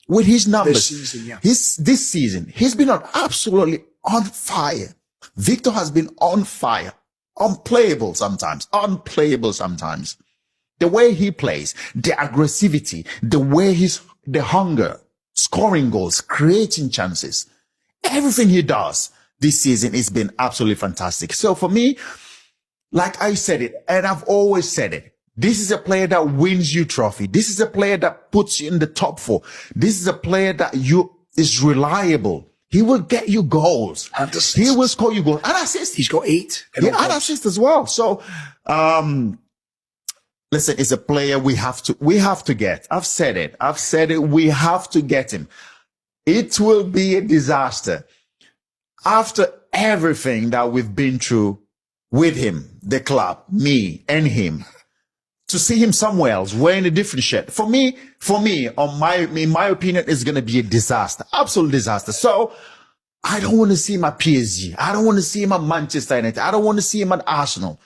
with his numbers. This season, yeah. This season, he's been absolutely on fire. Victor has been on fire. Unplayable sometimes. The way he plays, the aggressivity, the hunger, scoring goals, creating chances, everything he does this season has been absolutely fantastic. So for me, like I said it, and I've always said it, this is a player that wins you trophy. This is a player that puts you in the top 4. This is a player that is reliable. He will get you goals. And assists. He will score you goals. And assists. He's got 8. Yeah, and assists as well. So, listen, it's a player we have to get. I've said it. We have to get him. It will be a disaster. After everything that we've been through with him, the club, me and him, to see him somewhere else wearing a different shirt, for me, in my opinion, it's going to be a disaster, absolute disaster. So I don't want to see him at PSG. I don't want to see him at Manchester United. I don't want to see him at Arsenal.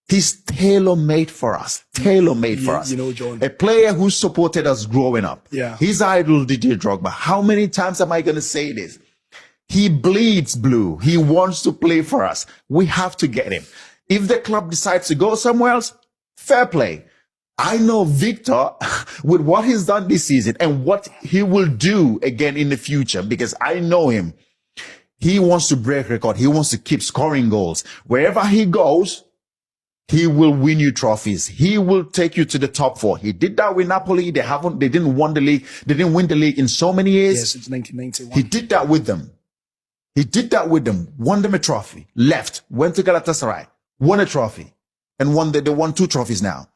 He's tailor-made for us. Tailor-made for us. You know, John. A player who supported us growing up. Yeah. His idol, Didier Drogba. How many times am I going to say this? He bleeds blue. He wants to play for us. We have to get him. If the club decides to go somewhere else, fair play. I know Victor, with what he's done this season and what he will do again in the future, because I know him. He wants to break record. He wants to keep scoring goals. Wherever he goes, he will win you trophies. He will take you to the top 4. He did that with Napoli. They didn't win the league. They didn't win the league in so many years. Yeah, since 1991. He did that with them. Won them a trophy. Left. Went to Galatasaray. Won a trophy. And they won 2 trophies now.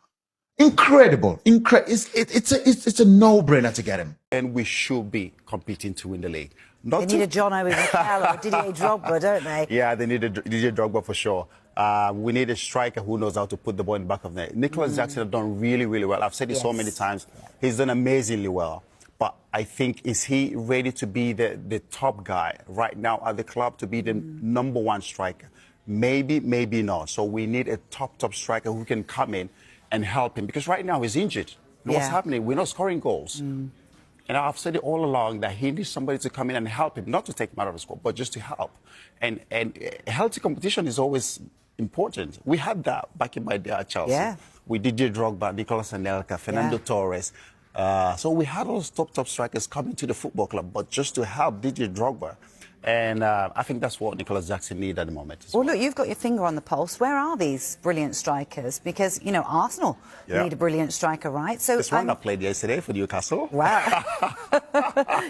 Incredible. It's a no-brainer to get him. And we should be competing to win the league. They need a John Mikel or Didier Drogba, don't they? Yeah, they need a Didier Drogba for sure. We need a striker who knows how to put the ball in the back of the net. Nicholas Jackson has done really, really well. I've said it so many times. He's done amazingly well. But I think, is he ready to be the top guy right now at the club, to be the number 1 striker? Maybe, maybe not. So we need a top striker who can come in and help him. Because right now he's injured. What's happening? We're not scoring goals. And I've said it all along that he needs somebody to come in and help him, not to take him out of the squad, but just to help. And healthy competition is always important. We had that back in my day at Chelsea. Yeah. We did Didier Drogba, Nicolas Anelka, Fernando Torres. So we had all those top strikers coming to the football club, but just to help Didier Drogba. And I think that's what Nicholas Jackson needs at the moment. Well, look, you've got your finger on the pulse. Where are these brilliant strikers? Because, you know, Arsenal need a brilliant striker, right? So this one I played yesterday for Newcastle. Wow.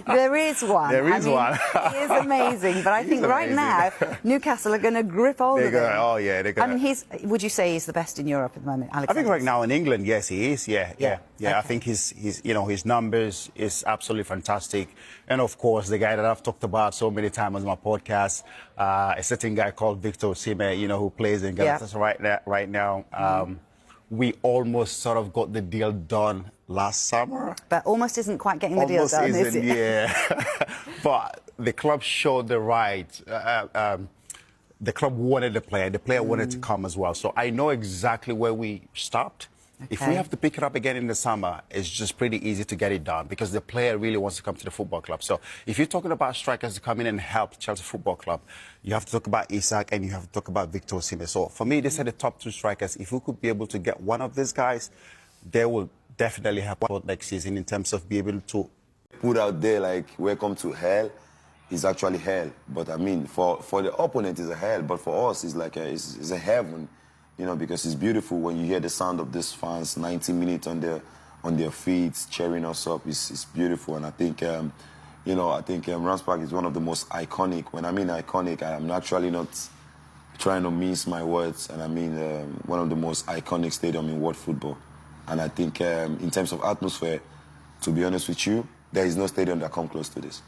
There is one. There is one. He is amazing. But I think right now, Newcastle are going to grip hold of him. Oh, yeah. They're gonna... I mean, would you say he's the best in Europe at the moment, Alex? I think right now in England, yes, he is. Yeah. Okay. I think his numbers is absolutely fantastic. And, of course, the guy that I've talked about so many times on my podcast, a certain guy called Victor Osimhen, who plays in Galatasaray right now. We almost sort of got the deal done last summer. But almost isn't quite getting the deal done, is it? Yeah. But the club showed the right. The club wanted the player. The player wanted to come as well. So I know exactly where we stopped. Okay. If we have to pick it up again in the summer, it's just pretty easy to get it done because the player really wants to come to the football club. So if you're talking about strikers to come in and help Chelsea Football Club, you have to talk about Isak and you have to talk about Victor Osimhen. So for me, these are the top 2 strikers. If we could be able to get one of these guys, they will definitely help out next season in terms of being able to put out there like welcome to hell. Is actually hell. But I mean, for the opponent, it's a hell. But for us, it's like it's a heaven. Because it's beautiful when you hear the sound of these fans 90 minutes on their feet, cheering us up. It's beautiful, and I think, Rams Park is one of the most iconic. When I mean iconic, I'm actually not trying to mince my words, and I mean one of the most iconic stadium in world football. And I think in terms of atmosphere, to be honest with you, there is no stadium that comes close to this.